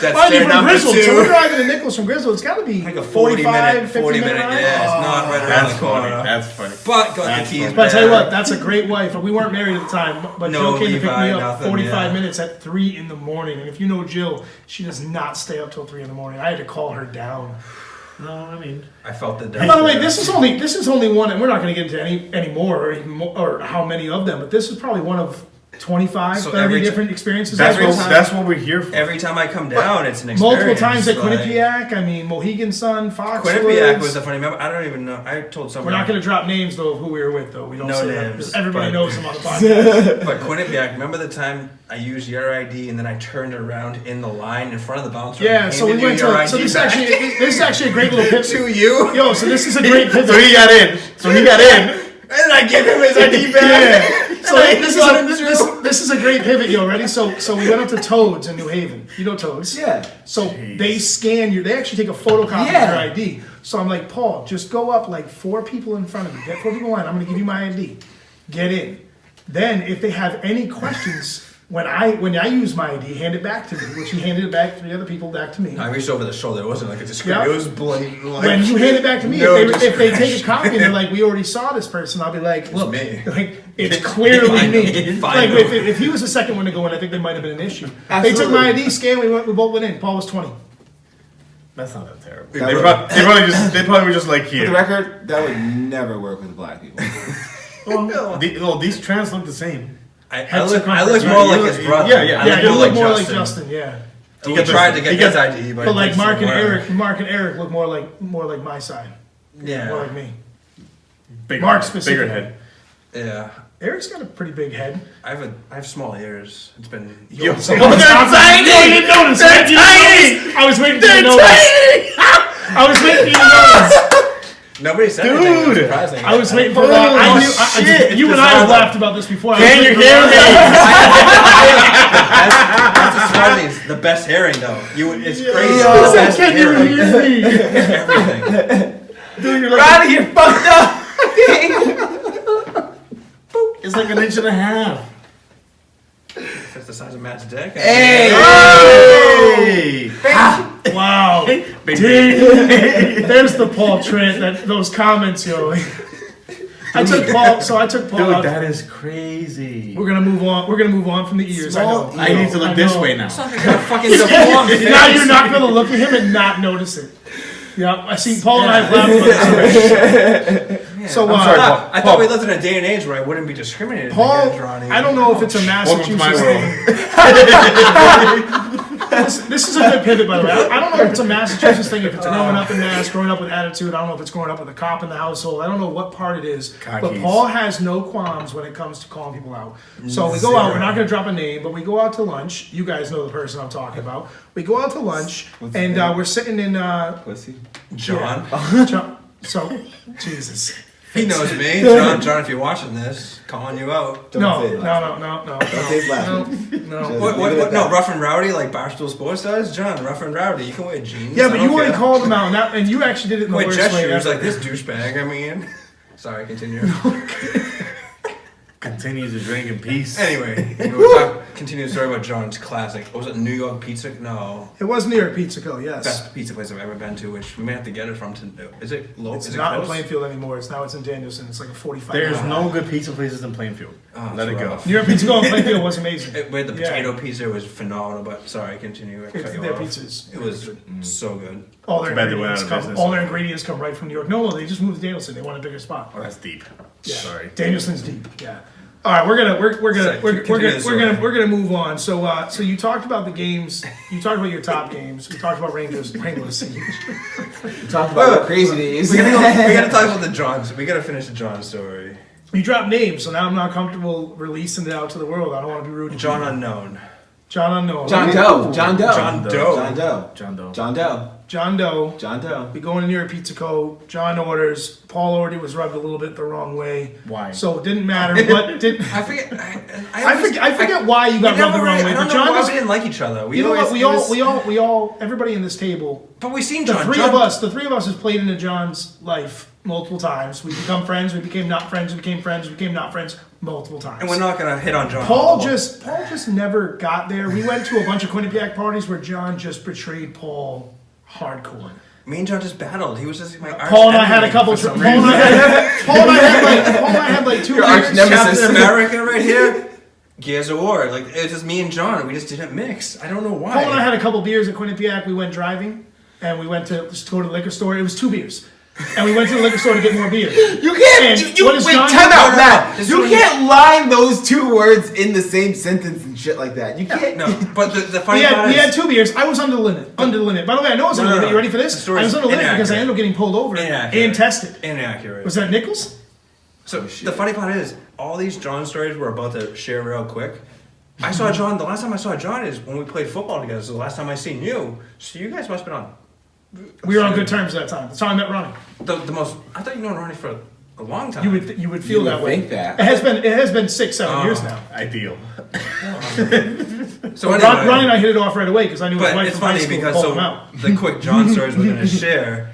That's Mind you, their from number Grizzle, so 2. we're driving to Nichols from Grizzle. It's got to be Like a 45, 50 40 minute, ride. yeah, it's not right around That's the corner. funny. That's funny. But got That's the keys funny. But I tell you back. what, that's a great wife. We weren't married at the time, but No Jill came to pick Levi, me up nothing, 45 yeah. minutes at 3 in the morning. And if you know Jill, she does not stay up till 3 in the morning. I had to call her down. No, I mean, I felt the And death. by the way, this is only one, and we're not going to get into any more or even more, or how many of them, but this is probably one of 25, So 30 every different experiences. that's I've had. what we're here for. Every time I come down, it's an experience. Multiple times at like- Quinnipiac. I mean, Mohegan Sun, Foxwoods. Quinnipiac was a funny. Remember, I don't even know. I told someone. We're not going to drop names though of who we were with though. We don't No say that names, because everybody but- knows them on the podcast. But Quinnipiac, remember the time I used your ID and then I turned around in the line in front of the bouncer? Yeah, and so we handed you went your to. ID So this back is actually a great little pivot. to you. Yo, so this is a great pivot. So he got in. And then I give him his ID back. Yeah. So And this is a great pivot, yo. Ready? So we went up to Toads in New Haven. You know Toads? Yeah. So they scan you. They actually take a photocopy of your ID. So I'm like, Paul, just go up like 4 people in front of me. Get 4 people in line. I'm going to give you my ID. Get in. Then if they have any questions, when I use my ID, hand it back to me. Which he handed it back to the other people back to me. I reached over the shoulder. It wasn't like a discreet. Yeah. It was blatant. Like, When you hand it back to me, No if they take a copy and they're like, we already saw this person, I'll be like, look, me. like, it's clearly Find me. them. Like, Find if he was the second one to go in, I think there might have been an issue. They took my ID, scanned, we both went in. Paul was 20. That's not that terrible. That They would- probably were just like For the here. record, that would never work with black people. These trans look the same. I look more like his brother. Yeah, yeah. I Yeah, you more look more like Justin. Justin, yeah. We tried to get his ID, but like Mark and Eric look more like my side. Yeah. More like me. Mark specifically. Bigger head. Yeah. Eric's got a pretty big head. I have small ears. It's been. Yo, they're tiny. You didn't notice. They're tiny. I was waiting for you to notice. I was waiting for you to notice. Nobody said anything. Dude, surprising. I was waiting for that. I knew. You and I have laughed about this before. Can you hear me? That's the smarties. The best hearing though. It's crazy. The best hearing. Everything. Dude, you're like, you're fucked up. It's like 1.5 inches. That's the size of Matt's dick. Hey! Wow. There's the Paul Trent. Those comments, yo. I took Paul Dude, out. that is crazy. We're gonna move on from the ears. I need to look this way now. Now you're not gonna look at him and not notice it. Yeah, I see Paul and I have laughed about this. Yeah. So I'm sorry, Paul. I thought we lived in a day and age where I wouldn't be discriminated Paul, against Ronnie. I don't know if it's a Massachusetts thing. This is a good pivot, by the way. I don't know if it's a Massachusetts thing, if it's growing up in Mass, growing up with attitude. I don't know if it's growing up with a cop in the household. I don't know what part it is. But Paul has no qualms when it comes to calling people out. So we go out. We're not going to drop a name, but we go out to lunch. You guys know the person I'm talking about. We go out to lunch, and we're sitting in... Pussy? John? Yeah. John. So, Jesus. He knows me. John, if you're watching this, calling you out. No. Don't say his last name. No. What? No, rough and rowdy like Barstool Sports does? John, rough and rowdy. You can wear jeans. Yeah, but you already called him out, and you actually did it in the worst way. Gestures like this douchebag, I mean. Sorry, continue. Continue to drink in peace. Anyway, continue the story about John's classic. Was it New York Pizza? No. It was New York Pizza Co., yes. Best pizza place I've ever been to, which we may have to get it from. Is it low? It's not in Plainfield anymore. It's in Danielson. It's like a 45. There's no good pizza places in Plainfield. Let it go. New York Pizza Co. in Plainfield was amazing. The potato pizza was phenomenal, but sorry, continue. Their pizzas. It was so good. All their ingredients come right from New York. No, they just moved to Danielson. They want a bigger spot. Oh, that's deep. Yeah. Sorry. Danielson's deep. Yeah. All right, we're gonna move on. So you talked about the games. You talked about your top games. We talked about Rainbow Siege. We talked about crazy days. We gotta talk about the Johns. We gotta finish the John story. You dropped names, so now I'm not comfortable releasing it out to the world. I don't want to be rude. John Unknown. John Unknown. John Doe. John Doe. John Doe. John Doe. John Doe. John Doe. John Doe. We go in New York Pizza Co. John orders. Paul already was rubbed a little bit the wrong way. Why? So it didn't matter. But did I forget? I forget why you got rubbed the wrong way. I don't But know John why we didn't like each other. You know what? We all. Everybody in this table. But we've seen The John. three of us has played into John's life multiple times. We become friends. We became not friends. We became friends. We became not friends multiple times. And we're not gonna hit on John. Paul just never got there. We went to a bunch of Quinnipiac parties where John just betrayed Paul hardcore. Me and John just battled. He was just my arch Paul and I had a couple. Paul and I had like 2 arch nemesis. Captain America right here. Gears of War. Like it was just me and John. We just didn't mix. I don't know why. Paul and I had a couple beers at Quinnipiac. We went driving, and we went to go to the liquor store. It was 2 beers. And we went to the liquor store to get more beer. You can't. Wait, time out, Matt. You can't line those 2 words in the same sentence and shit like that. You can't. No, but the funny part is... We had 2 beers. I was under the limit. By the way, I know I was under the limit. You ready for this? I was under the limit because I ended up getting pulled over and tested. Inaccurate. Was that Nichols? So the funny part is, all these John stories we're about to share real quick. I saw John, the last time I saw John is when we played football together. So the last time I seen you. So you guys must have been on... We were on good terms at that time. That's how I met Ronnie. I thought you known Ronnie for a long time. You would feel that way. Think that. It has been 6-7 years now. Ideal. So anyway, Ronnie and I hit it off right away because I knew his but wife it's from high funny school because called him out. the quick John stories we're gonna share.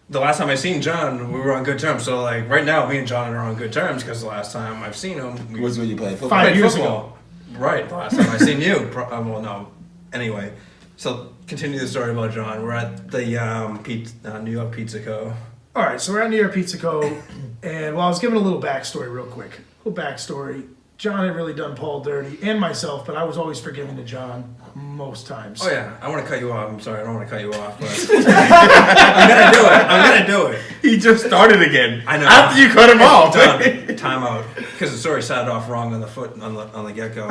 The last time I seen John, we were on good terms. So like right now, me and John are on good terms because the last time I've seen him Was when you played football. 5 years football. Right. The last time I seen you. Well, no. Anyway, so continue the story about John. We're at the New York Pizza Co. All right, so we're at New York Pizza Co. And I was giving a little backstory real quick. John had really done Paul dirty and myself, but I was always forgiving to John most times. Oh yeah, I want to cut you off. I'm sorry, I don't want to cut you off, but I'm gonna do it. He just started again. I know. After you cut him off. Done. Time out. Because the story started off wrong on the get go.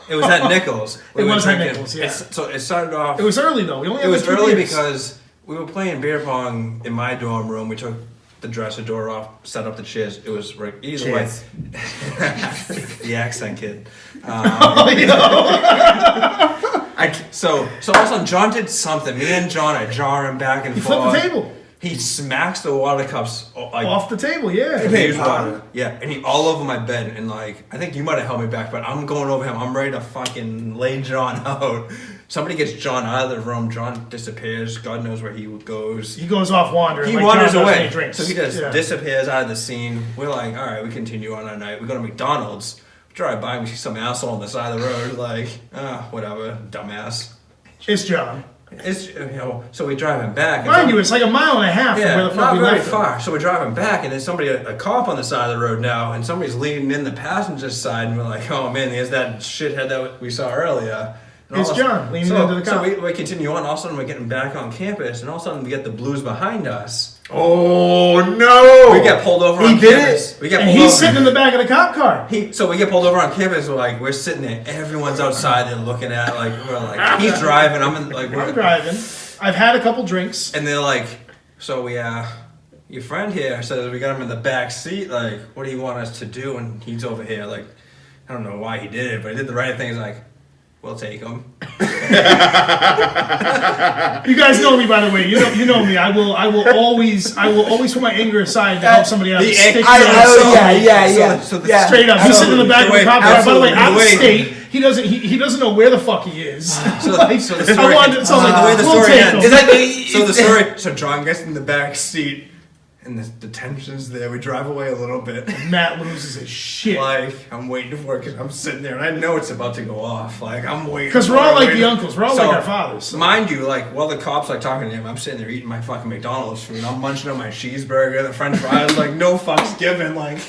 It was at Nichols. It was at Nichols, yeah. So it started off. It was early though. We only had It was like 2 early beers. because we were playing beer pong in my dorm room. We took the dresser door off, set up the chairs. It was either way. Cheers. The accent kid. So all of a sudden John did something. Me and John are jarring back and He forth. flipped the table. He smacks the water cups like Off the table, yeah. Here's water. Yeah, and he all over my bed, and like I think you might have held me back, but I'm going over him. I'm ready to fucking lay John out. Somebody gets John out of the room. John disappears. God knows where he goes. He goes off wandering. He like wanders John does when away. he drinks. So he just disappears out of the scene. We're like, all right, we continue on our night. We go to McDonald's. We drive by, we see some asshole on the side of the road. Like, whatever, dumbass. It's John. It's so we drive him back. Mind you, it's like a mile and a half from Yeah, where the fuck not we very left him. far. So we're driving back, and there's somebody, a cop on the side of the road now, and somebody's leaning in the passenger side, and we're like, oh man, there's that shithead that we saw earlier. And It's all of a- John leaning into the cop. So we continue on. All of a sudden, we're getting back on campus, and all of a sudden, we get the Blues behind us. Oh no! We get pulled over He on did campus. We get And pulled he's over. sitting in the back of the cop car. So we get pulled over on campus. We're sitting there. Everyone's outside. They're looking at we're like he's driving. I'm driving. I've had a couple drinks. And they're like, so we your friend here says we got him in the back seat. Like, what do you want us to do? And he's over here. Like, I don't know why he did it, but he did the right thing. He's like, we'll take him. You guys know me, by the way. You know me. I will always put my anger aside to help somebody out. The- Stick I- to I- it. So the- Yeah. Straight up, he's sitting in the back of the cop car. By the way, out of Wait. state. He doesn't know where the fuck he is. So the I story, wanted, so I was like, the way the we'll story take ends. him. So the story. So John gets in the back seat, and the tension's there. We drive away a little bit. Matt loses his shit. Like, I'm waiting for it because I'm sitting there and I know it's about to go off. Like, I'm waiting. Because we're all like the uncles. We're all like our fathers. So. Mind you, like, while the cops like talking to him, I'm sitting there eating my fucking McDonald's food. I'm munching on my cheeseburger, the French fries, like, no fucks given. Like,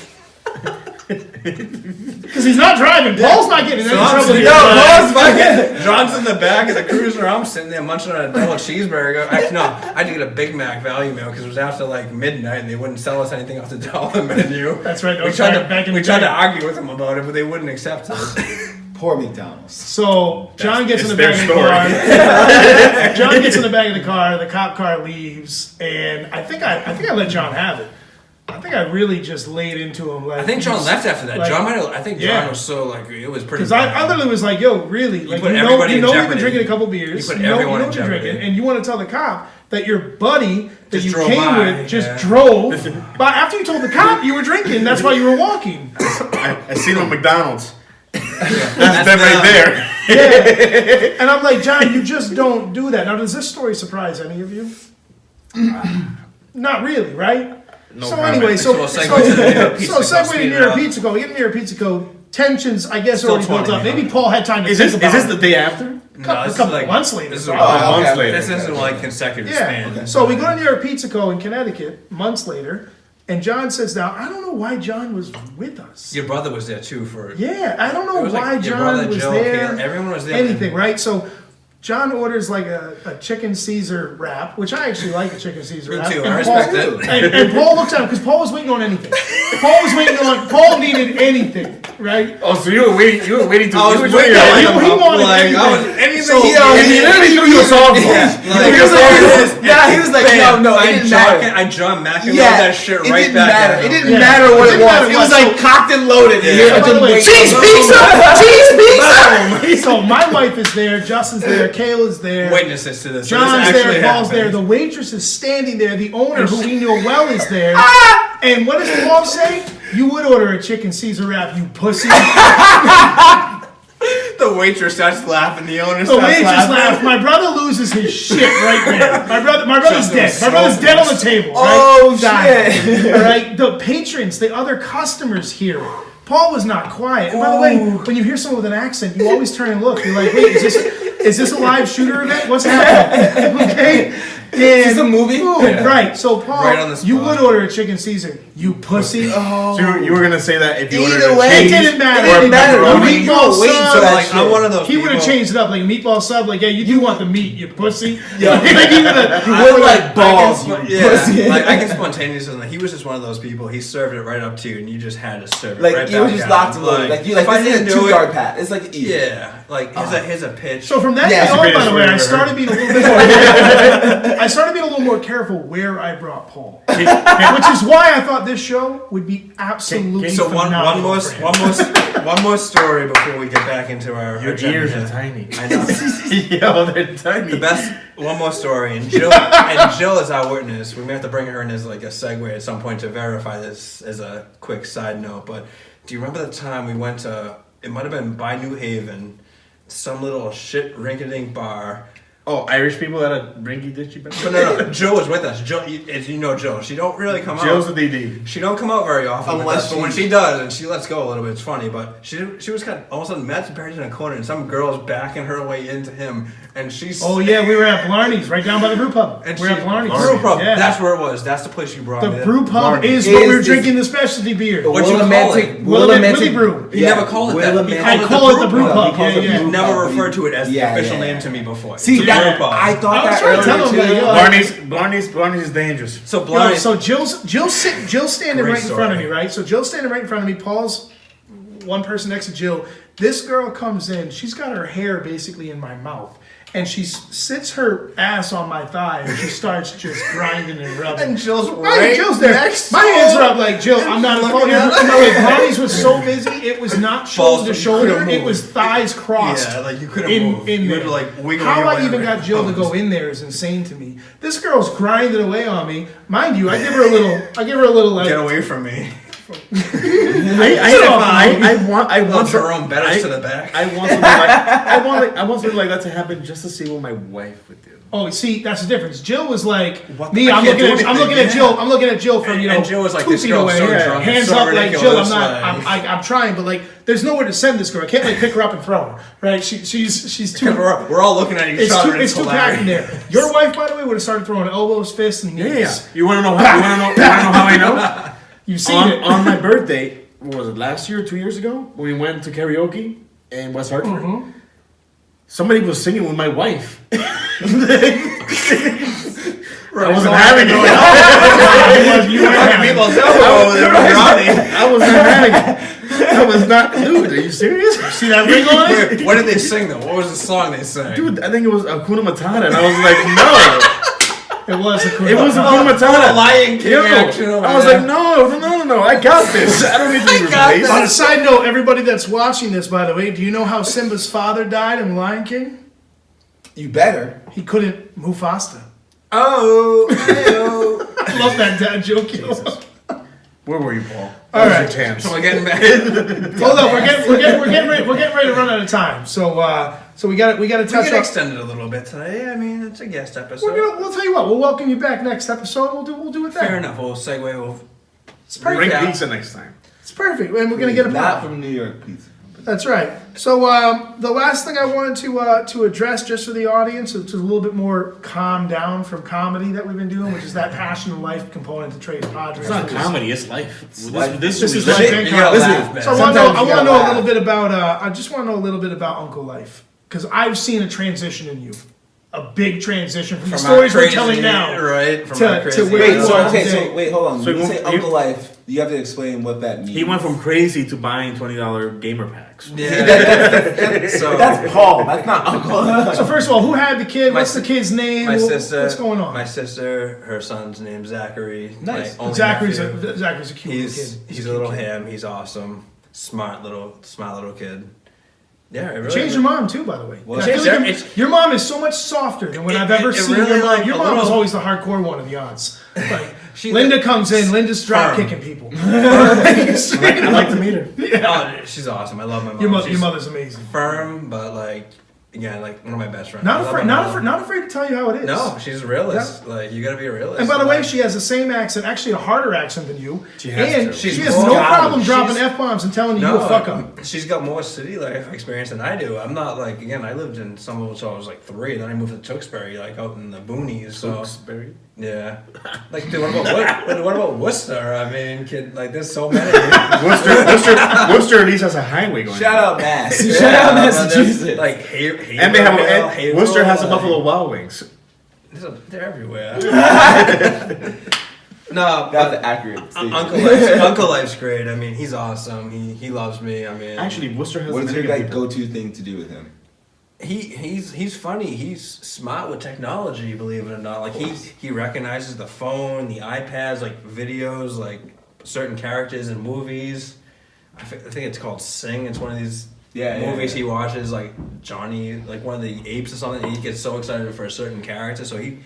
Because he's not driving. Paul's not getting in any trouble. here. Paul's fucking. John's in the back of the cruiser. I'm sitting there munching on a double cheeseburger. Actually, no, I had to get a Big Mac value meal because it was after like midnight and they wouldn't sell us anything off the dollar menu. That's right. We tried to argue with them about it, but they wouldn't accept it. Poor McDonald's. So John gets in the their back of the car. John gets in the back of the car. The cop car leaves, and I think I let John have it. I think I really just laid into him. Like, I think John left after that. like- John might have. I think John Yeah. was so like it was pretty. Because I literally was like, yo, really? Like, put you everybody in know you've been jeopardy. drinking a couple beers. You put know everyone in you're drinking, jeopardy. and you want to tell the cop that your buddy that Just you drove came by, with just yeah. drove. But after you told the cop you were drinking, that's why you were walking. I seen him at McDonald's. That's That's them right there. Yeah. And I'm like, John, you just don't do that. Now, does this story surprise any of you? Not really, right? No so comment. anyway, so So we'll segue to the New York Pizza Co. segue to Speed New it York up. Pizza Co. We get New York Pizza Co. Tensions, I guess, Still already built 20, up. huh? Maybe Paul had time to Is think this about the it. day after? No, a this is couple like months later. This is probably. Oh, months okay. later. This isn't like consecutive Yeah. span. So we go to New York Pizza Co. in Connecticut months later, and John sits down. I don't know why John was with us. Your brother was there too for. Yeah, I don't know It was like why your John brother, was Joe, there. Caleb, everyone was there. Anything, right? So John orders like a chicken Caesar wrap, which I actually like a chicken Caesar Me wrap. too. And I Paul- respect it. And Paul looks at him because Paul was waiting on anything. Paul needed anything, right? Oh, so you were waiting to. I was you were waiting waiting on he wanted like, I was anything. anything. So- He literally threw you a song. Yeah, he was like, no, it didn't matter. I John McEnroe Yeah, that shit it right didn't back matter. at It him. didn't Yeah. matter what it Didn't was. matter It was what. like cocked and loaded. Yeah. Here, So by the way, cheese pizza. So my wife is there, Justin's there, Kayla's there. Witnesses to this. So John's this actually there, Paul's happened. there, the waitress is standing there, the owner, who we know well, is there. And what does Paul say? You would order a chicken Caesar wrap, you pussy. The waitress starts laughing. The owner The starts waitress laughing. laughs. My brother loses his shit right there. My brother's Justin dead. was My so brother's dead on the pissed. table. Oh, right? Dying. shit. All right. The patrons, the other customers hear it. Paul was not quiet. And by the way, when you hear someone with an accent, you always turn and look. You're like, wait, is this a live shooter event? What's happening? Okay. And this a movie? food, Yeah. right? So Paul, Right on the you spot. would order a chicken Caesar. You pussy. So you were gonna say that if you Either ordered way, a cheese it didn't matter. or It a didn't matter. pepperoni, You were waiting So for that like, I'm one of those He would have people- changed it up like a meatball sub. Like, yeah, you do want the meat, you pussy. Yeah. Like, he would've- You would like balls, you Yeah, pussy. like I can spontaneously. Like, he was just one of those people. He served it right up to you, and you just had to serve it Like right you were back just out. locked and loaded. Like you like if I this is didn't a do 2-yard it, pat. It's like easy. yeah. Like here's a pitch. So from that Yeah, day it's the on, by greatest the way, word I I've started ever being a little bit more. I started being a little more careful where I brought Paul, which is why I thought this show would be absolutely So one phenomenal for him. one more story before we get back into our your agenda ears here. are tiny. I know. Yo, they're tiny. The best one more story, and Jill is our witness. We may have to bring her in as like a segue at some point to verify this as a quick side note. But do you remember the time we went to? It might have been by New Haven, some little shit rinky-dink bar. Oh, Irish people at a rinky ditchy bar? But no, Jill was with us. Jill, as you know, Jill, she don't really come Jill's out. the DD. She don't come out very often with Unless us, but when she- she does, and she lets go a little bit, it's funny. But she was kind of all of a sudden Matt's buried in a corner, and some girl's backing her way into him, and she's Oh yeah, we were at Blarney's, right down by the brew pub. and We're she, at Blarney's. Brew pub. Yeah. That's where it was. That's the place you brought me. The brew pub Blarney's. is what we were Is- drinking the specialty beer. What'd you call it? Willie Brew. He never called it that. He I called call it the brew pub. pub. He calls Yeah, it yeah. brew You've never pub. referred to it as Yeah, the official yeah. name to me before. See It's a that? brew pub. I thought I was that trying to tell earlier him, too. like, Blarney's is dangerous. So Yo, blind. so Jill's standing Great right in front of me, story. right? So Jill's standing right in front of me. Paul's one person next to Jill. This girl comes in. She's got her hair basically in my mouth, and she sits her ass on my thigh, and she starts just grinding and rubbing. And Jill's Jill's there. next My to hands her. are up like Jill. I'm not a phone. looking at her. No, Bonnie's was so busy. It was not shoulder to You shoulder. couldn't It move. was thighs crossed. Yeah, like you couldn't in move. in You there. had to like wiggle How your I way even around. got Jill to go in there is insane to me. This girl's grinding away on me. Mind you, I give her a little like. Get away from me. I want Jerome Bettis to the back. I want something like I want something like that to happen just to see what my wife would do. Oh, see, that's the difference. Jill was like What me. the- I I'm can't looking do at. I'm anything, looking at yeah. Jill. I'm looking at Jill from And Jill was like, 2 this feet girl's away. so Yeah. drunk, Hands it's so up, like Jill. I'm ridiculous, not. like- I'm trying, but like, there's nowhere to send this girl. I can't like pick her up and throw her. Right? She's too. We're all looking at each It's other. too. It's too packed in there. Your wife, by the way, would have started throwing elbows, fists, and knees. Yeah. You want to know how? How I know? You've seen it. On my birthday, what was it, last year or 2 years ago? When we went to karaoke in West Hartford. Mm-hmm. Somebody was singing with my wife. I Right, wasn't so having it. You weren't having it. People's elbow there, Ronnie. I was not having it. I was not. Dude, are you serious? See that ring on it? Wait, what did they sing though? What was the song they sang? Dude, I think it was Hakuna Matata, and I was like, no. It was a cool. It was Hakuna Matata. Lion King Yo, action over I was there. like, no, I got this. I don't need to be got replaced. On a side note, everybody that's watching this, by the way, do you know how Simba's father died in Lion King? You better. He couldn't Mufasa. Oh, I love that dad joke. Where were you, Paul? All That was right. your chance. so we're getting back. Hold up, we're getting ready to run out of time. So we got to We touch can on. extend it a little bit today. I mean, it's a guest episode. We'll tell you what. We'll welcome you back next episode. We'll do it then. Fair enough. We'll segue. It's Bring perfect. Yeah. pizza next time. It's perfect, and we're gonna get a Not pop. from New York Pizza. That's right. So the last thing I wanted to address, just for the audience, is a little bit more calm down from comedy that we've been doing, which is that passion of life component to Tres Padres. It's not which is- comedy, it's life. This is legit. life and You gotta comedy. laugh, man. So I Sometimes want you to gotta know a laugh. little bit about. I just want to know a little bit about Uncle Life, because I've seen a transition in you, a big transition from the From stories our we're crazy- telling now. right? From to- our to crazy where Wait, you so are okay, today. so wait, hold on. So When you you say won't- Uncle Life, you have to explain what that means. He went from crazy to buying $20 gamer packs. Yeah. So That's Paul. That's not Uncle. So first of all, who had the kid? My What's the kid's name? my sister. What's going on? My sister. Her son's name's Zachary. Nice. my only Zachary's nephew. a cute He's kid. he's a little ham. He's awesome. Smart little kid. Yeah, it really Changed your mom too, by the way. Well, I feel changed like her- your, it's- your mom is so much softer than when I've ever it seen really, your mom. like, Your a mom was little- always the hardcore one of the odds. Like She- Linda comes in, Linda's drop Firm. kicking people. I'd like to meet her. Oh, she's awesome. I love my mom. Your She's mother's amazing. firm, but like again, like one of my best friends. Not I love afraid, my not mom. afraid, not afraid to tell you how it is. No, she's a realist. Like you gotta be a realist. And by the way, Like, she has the same accent, actually a harder accent than you. She has and to. she She's has more no godly. problem dropping She's- F-bombs and telling you you a fuck up. She's got more city life experience than I do. I'm not like, again, I lived in Somerville until I was like 3, and then I moved to Tewksbury, like out in the boonies. So Tewksbury? yeah, like dude, what about Worcester? I mean, kid, like there's so many. Worcester at least has a highway going. Shout out Mass. Yeah, Shout out but Massachusetts. there's, like And they have Haverhill, Worcester has a like- Buffalo Wild Wings. They're everywhere. No, Got but the accurate statement. Uncle Life's great. I mean, he's awesome. He loves me. I mean, Actually, Worcester has. What is many your like people. go-to thing to do with him? he's funny. He's smart with technology. Believe it or not, like he recognizes the phone, the iPads, like videos, like certain characters in movies. I think it's called Sing. It's one of these movies he watches, like Johnny, like one of the apes or something. And he gets so excited for a certain character, so he's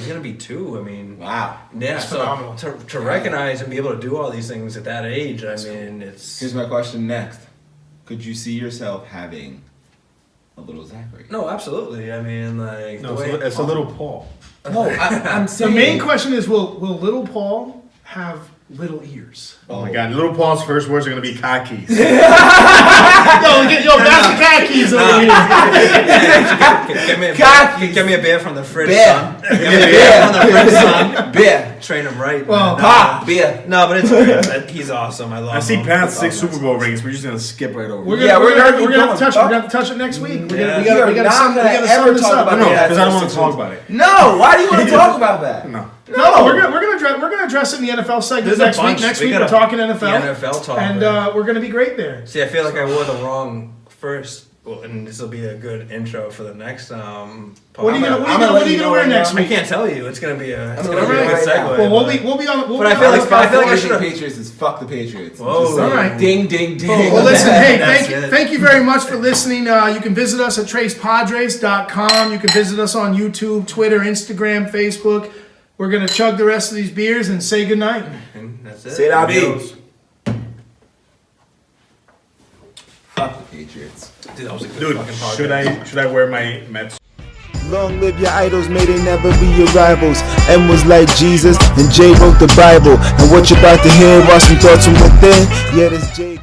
gonna be 2. I mean, Wow. yeah. That's So phenomenal. to recognize and be able to do all these things at that age, I mean, it's Here's my question next. Could you see yourself having a little Zachary? no, absolutely. I mean, like No, the way it's a little Paul. No, I'm The saying. main question is, will little Paul have little ears? Oh my God! Little Paul's first words are gonna be khakis. Yo, pass the cat keys over here. Get me a beer from the fridge, Beer. son. Get me a beer from the fridge, son. Beer. Train him right. Well, man. Pop. Beer. No, but it's great. He's awesome. I love I see him. Pat's 6 Super Bowl rings. We're just gonna skip right over. We're it. gonna, Yeah, we're gonna have to touch it. going. We're gonna have to touch it next week. We Yeah. gotta You're sum not gonna this ever talk up. about No, Yeah, because I don't want that's to talk about it. No, why do you want to talk about that? No. No, we're gonna address it in the NFL segment There's a next week. bunch. Next We week we're gotta- talking NFL. the NFL talk, and right? we're gonna be great there. See, I feel like I wore the wrong first. Well, and this will be a good intro for the next. What are you I'm gonna gonna let you know wear right next now. I week? can't tell you. It's gonna be a. It's I'm gonna gonna be a let good you know right segue. now. Well, but- we'll be on. But I feel like I should've. should've- Patriots is fuck the Patriots. Whoa. Just saying. All right. Ding, ding, ding. Well, listen, hey, That's thank it. thank you very much for listening. You can visit us at TresPadres.com. You can visit us on YouTube, Twitter, Instagram, Facebook. We're gonna chug the rest of these beers and say goodnight. And that's it. Say that, B. Adios. Fuck the Patriots. Dude, that was a good Dude, fucking podcast. should I wear my Mets? Long live your idols, may they never be your rivals. M was like Jesus, and J wrote the Bible. And what you're about to hear are some thoughts from within. Yeah, this J.